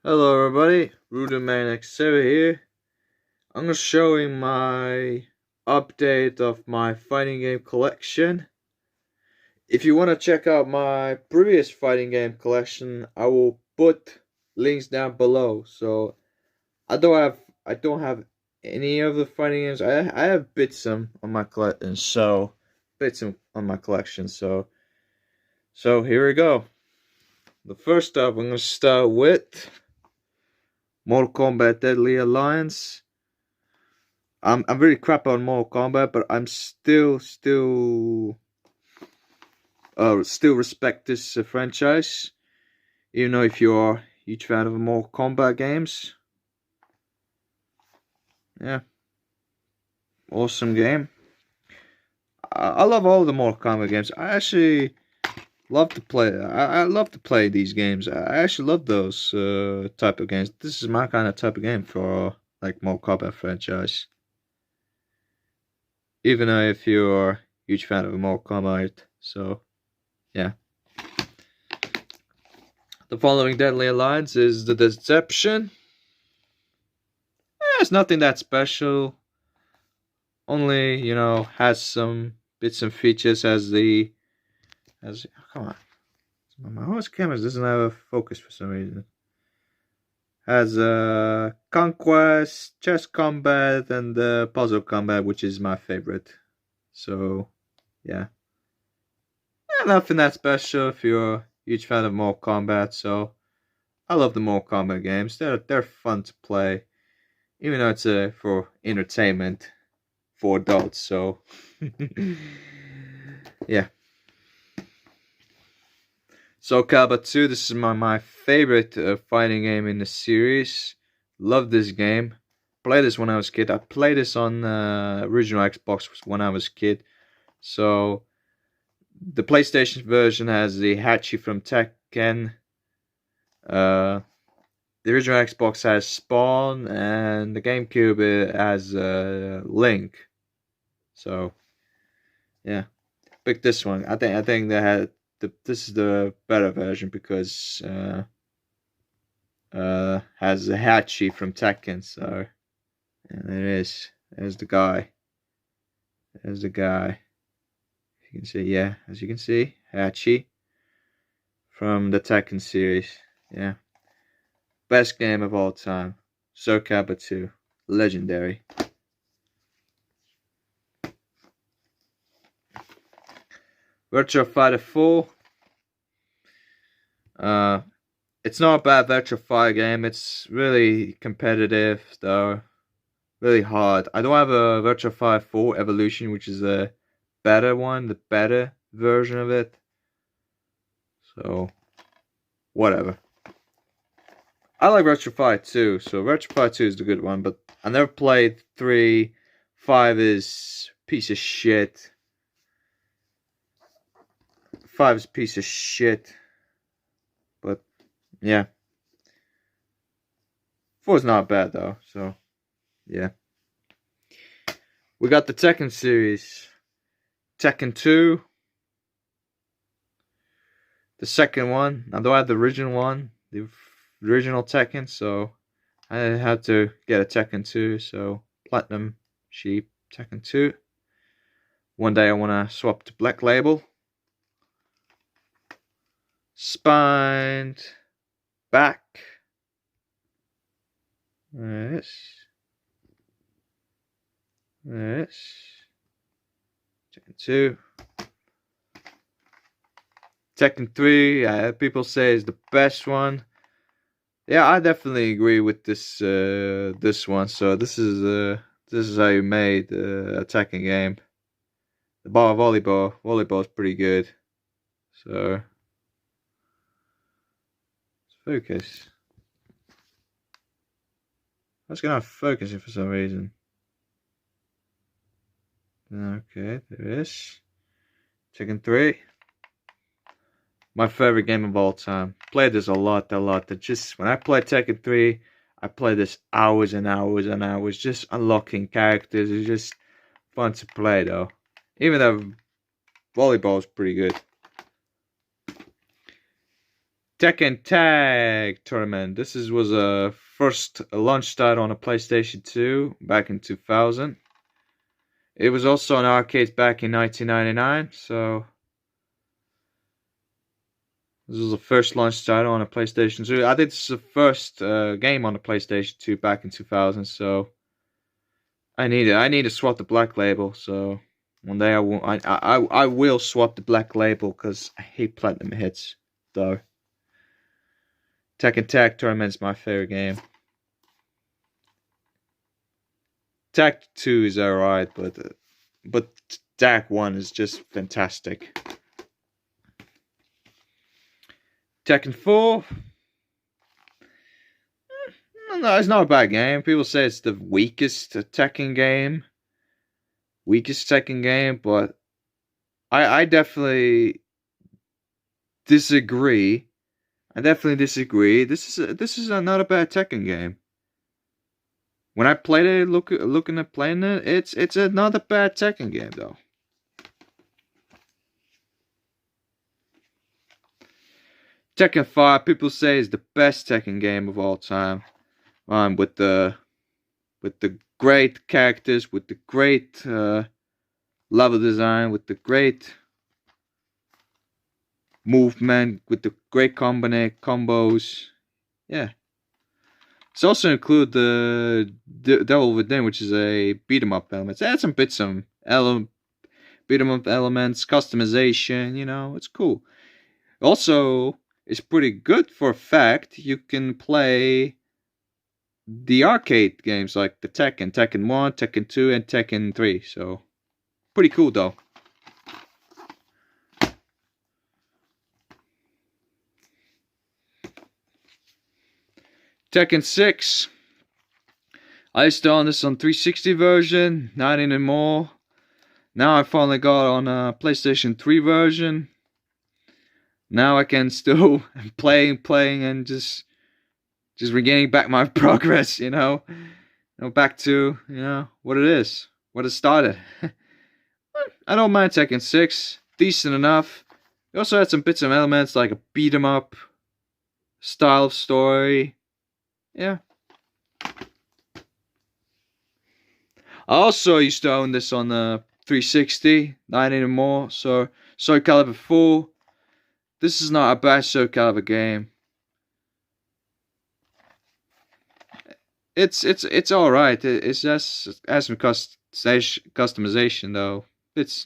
Hello everybody, RudeManX7 here. I'm going to show you my update of my fighting game collection. If you want to check out my previous fighting game collection, I will put links down below. So I don't have any of the fighting games. I have bits on my collection, on my collection. So here we go. The first up, I'm going to start with Mortal Kombat Deadly Alliance. I'm very crap on Mortal Kombat, but I'm still respect this franchise. Even though if you are a huge fan of Mortal Kombat games, yeah, awesome game. I love all the Mortal Kombat games. I actually love to play. I love to play these games. I actually love those type of games. This is my kind of type of game for like Mortal Kombat franchise. Even though if you're a huge fan of Mortal Kombat, so yeah. The following Deadly Alliance is the Deception. It's nothing that special. Only, has some bits and features come on. My host camera doesn't have a focus for some reason. Has conquest, chess combat, and puzzle combat, which is my favorite. So, yeah. Nothing that special if you're a huge fan of Mortal Kombat. So, I love the Mortal Kombat games. They're fun to play, even though it's for entertainment for adults. So, yeah. Soul Calibur 2. This is my favorite fighting game in the series. Love this game. Played this when I was a kid. I played this on original Xbox when I was a kid. So the PlayStation version has the Hachi from Tekken. The original Xbox has Spawn, and the GameCube has Link. So yeah, pick this one. I think they had this is the better version because has a Hachi from Tekken. So and there it is. There's the guy. There's the guy. You can see, yeah, as you can see, Hachi from the Tekken series. Yeah, best game of all time. Soul Calibur 2, legendary. Virtua Fighter 4. It's not a bad Virtua Fighter game. It's really competitive though, really hard. I don't have a Virtua Fighter 4 Evolution, which is a better one, the better version of it. So, whatever. I like Virtua Fighter 2, so Virtua Fighter 2 is the good one, but I never played 3. 5 is piece of shit. 5 is a piece of shit. But, yeah. 4 is not bad, though, so, yeah. We got the Tekken series. Tekken 2. The second one. I don't have the original one. The original Tekken, so I had to get a Tekken 2, so Platinum Sheep Tekken 2. One day I want to swap to Black Label. Spined back. This. Tekken 2. Tekken 3, people say is the best one. Yeah, I definitely agree with this one. So this is how you made a Tekken game. The volleyball is pretty good. So let's focus. I was gonna focus it for some reason. Okay, there is Tekken 3. My favorite game of all time. Played this a lot. Just when I play Tekken 3, I play this hours and hours and hours, just unlocking characters. It's just fun to play though. Even though volleyball is pretty good. Tekken Tag Tournament. Was a first launch title on a PlayStation 2 back in 2000. It was also on arcades back in 1999, so this was the first launch title on a PlayStation 2. I think this is the first game on the PlayStation 2 back in 2000, so I need to swap the black label. So one day I will swap the black label because I hate platinum hits though. Tekken Tag Tournament is my favorite game. Tag 2 is alright, but Tag 1 is just fantastic. Tekken 4. No, it's not a bad game. People say it's the weakest Tekken game. But I definitely disagree. This is not a bad Tekken game. When I played it, looking at playing it, it's not a bad Tekken game though. Tekken 5, people say is the best Tekken game of all time. With the great characters, with the great level design, with the great movement, with the great combos. Yeah. It's also include the Devil Within, which is a beat 'em up element. It adds some beat 'em up elements, customization. You know, it's cool. Also, it's pretty good for a fact. You can play the arcade games like the Tekken 1, Tekken 2, and Tekken 3. So, pretty cool though. Tekken 6. I used to own this on 360 version, not anymore. Now I finally got on a PlayStation 3 version. Now I can still playing and just regaining back my progress, you know. Back to, what it is, what it started. I don't mind Tekken 6, decent enough. It also had some bits and elements like a beat 'em up style of story. Yeah. I also used to own this on the 360, not anymore. So Soul Calibur 4. This is not a bad Soul Calibur game. It's all right. It's just has some customization though. It's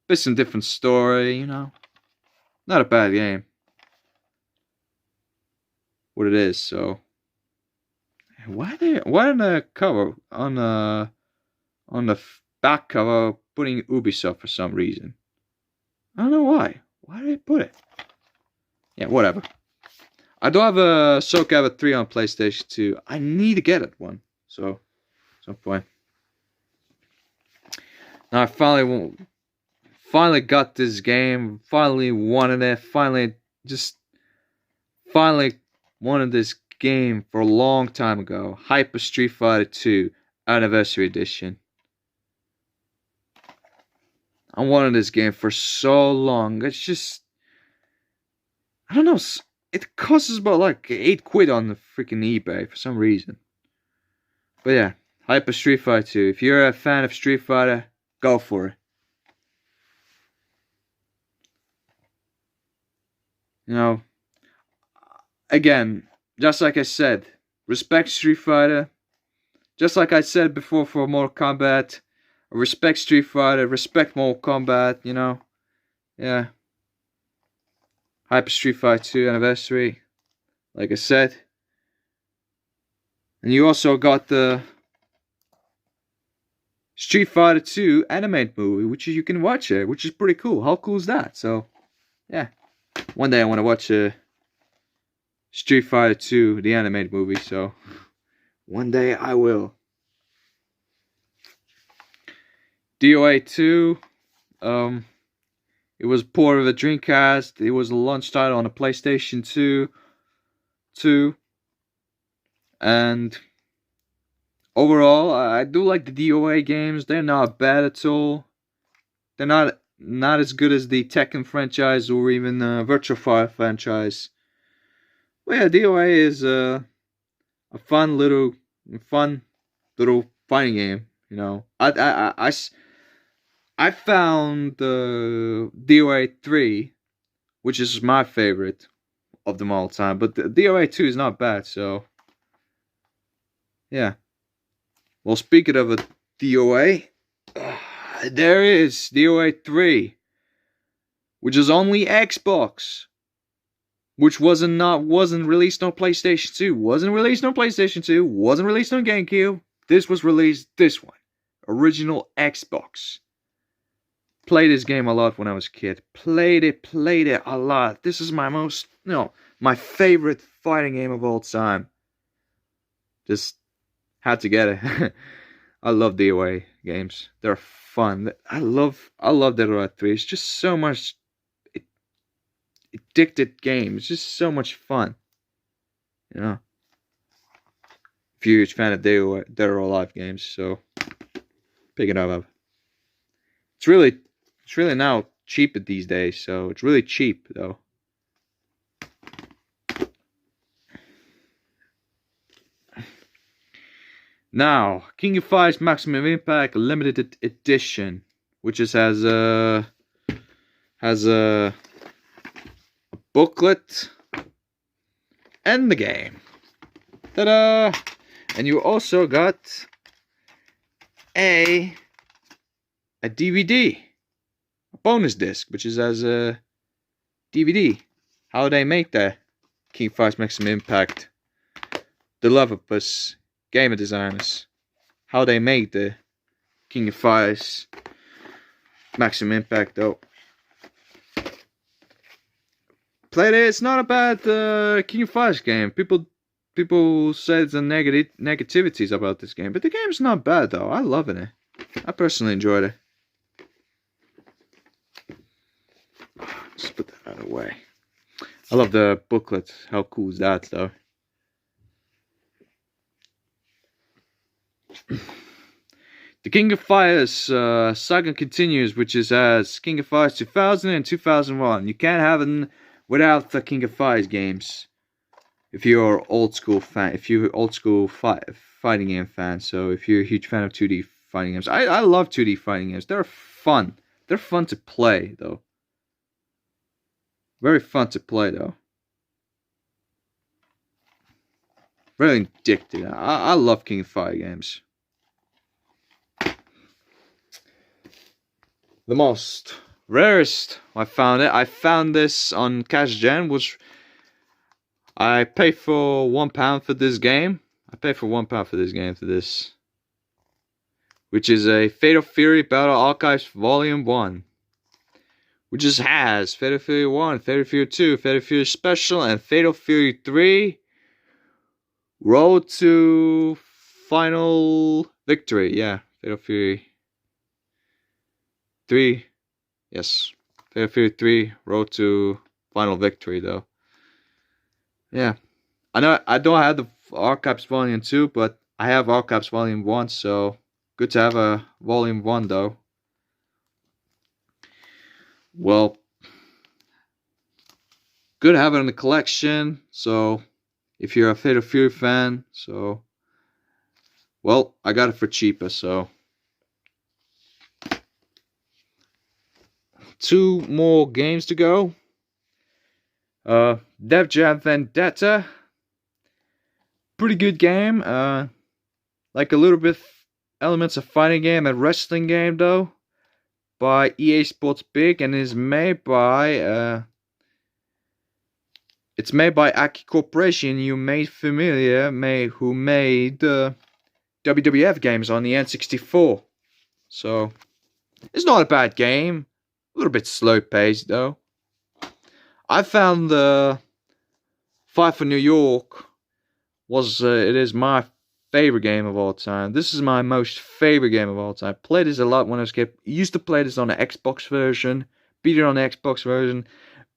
bits and different story. Not a bad game. What it is. So why on the cover on the back cover putting Ubisoft for some reason? I don't know why. Why did they put it? Yeah, whatever. I do have a Soul Calibur 3 on PlayStation 2. I need to get it one. So, at some point. Now I finally got this game. Finally wanted it. Finally wanted this game for a long time ago. Hyper Street Fighter 2 Anniversary Edition. I wanted this game for so long. It's just, I don't know. It costs about like 8 quid on the freaking eBay for some reason. But yeah, Hyper Street Fighter 2. If you're a fan of Street Fighter, go for it. Again, just like I said, respect Street Fighter. Just like I said before for Mortal Kombat, respect Street Fighter, respect Mortal Kombat, Yeah. Hyper Street Fighter 2 Anniversary, like I said. And you also got the Street Fighter 2 animated movie, which you can watch it, which is pretty cool. How cool is that? So, yeah. One day I want to watch Street Fighter 2, the animated movie, so one day I will. DOA 2, it was port of the Dreamcast. It was a launch title on a PlayStation 2, and overall, I do like the DOA games. They're not bad at all. They're not as good as the Tekken franchise or even the Virtua Fighter franchise. Well, yeah, DOA is a fun little fighting game. You know, I found DOA 3, which is my favorite of them all time. But the DOA 2 is not bad. So yeah. Well, speaking of a DOA, there is DOA 3, which is only Xbox. Which wasn't released on PlayStation 2, wasn't released on PlayStation 2, wasn't released on GameCube. This was released, this one. Original Xbox. Played this game a lot when I was a kid. Played it a lot. This is my favorite fighting game of all time. Just had to get it. I love DOA games. They're fun. I love Dead or Alive 3. It's just so much addicted game. It's just so much fun. You know? If you're a huge fan of Dead or Alive games, so pick it up. It's really now cheap these days, so it's really cheap though. Now, King of Fighters Maximum Impact Limited Edition, which has a booklet and the game. Ta-da! And you also got a DVD, a bonus disc, which is as a DVD. How they make the King of Fighters Maximum Impact. The Love of Us gamer designers. How they made the King of Fighters Maximum Impact though. Played it. It's not a bad King of Fighters game. People say the negativities about this game, but the game's not bad though. I love it. I personally enjoyed it. Just put that out of the way. I love the booklet. How cool is that though? The King of Fighters saga continues, which is as King of Fighters 2000 and 2001. You can't have it without the King of Fighters games. If you're old school fan, if you're old school fighting game fan, so if you're a huge fan of 2D fighting games, I love 2D fighting games. They're fun. They're fun to play though. Very fun to play though. Very addicted. I love King of Fighters games. The most rarest I found this on CashGen, which I paid for £1 for this game. I paid for £1 for this game which is a Fatal Fury Battle Archives Volume 1. Which just has Fatal Fury 1, Fatal Fury 2, Fatal Fury Special, and Fatal Fury 3 Road to Final Victory. Yeah, Fatal Fury 3. Yes, Fatal Fury 3 Road to Final Victory though. Yeah, I know I don't have the Archives Volume 2, but I have Archives Volume 1, so good to have a Volume 1 though. Well, good to have it in the collection, so if you're a Fatal Fury fan, so, well, I got it for cheaper, so. 2 more games to go. Def Jam Vendetta. Pretty good game. Like a little bit elements of fighting game and wrestling game though. By EA Sports Big, and is made by it's made by Aki Corporation. You made familiar, who made WWF games on the N64. So it's not a bad game. A little bit slow paced though. I found the Fight for New York it is my favorite game of all time. This is my most favorite game of all time. Played this a lot when I was a kid. Used to play this on the Xbox version. Beat it on the Xbox version.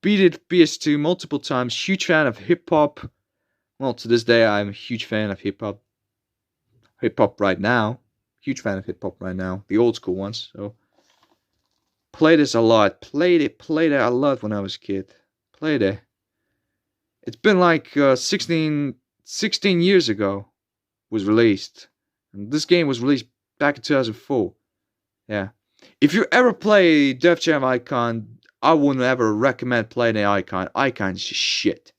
Beat it PS2 multiple times. Huge fan of hip hop. Well, to this day, I'm a huge fan of hip hop. Hip hop right now. Huge fan of hip hop right now. The old school ones. So played this a lot. Played it a lot when I was a kid. Played it. It's been like 16 years ago was released. And this game was released back in 2004. Yeah. If you ever play Def Jam Icon, I wouldn't ever recommend playing the Icon. Icon's just shit.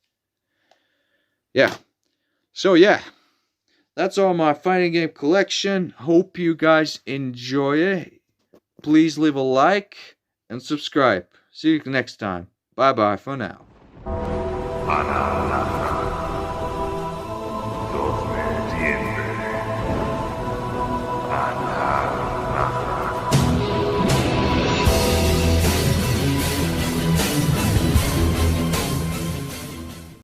Yeah. So yeah. That's all my fighting game collection. Hope you guys enjoy it. Please leave a like and subscribe. See you next time. Bye bye for now.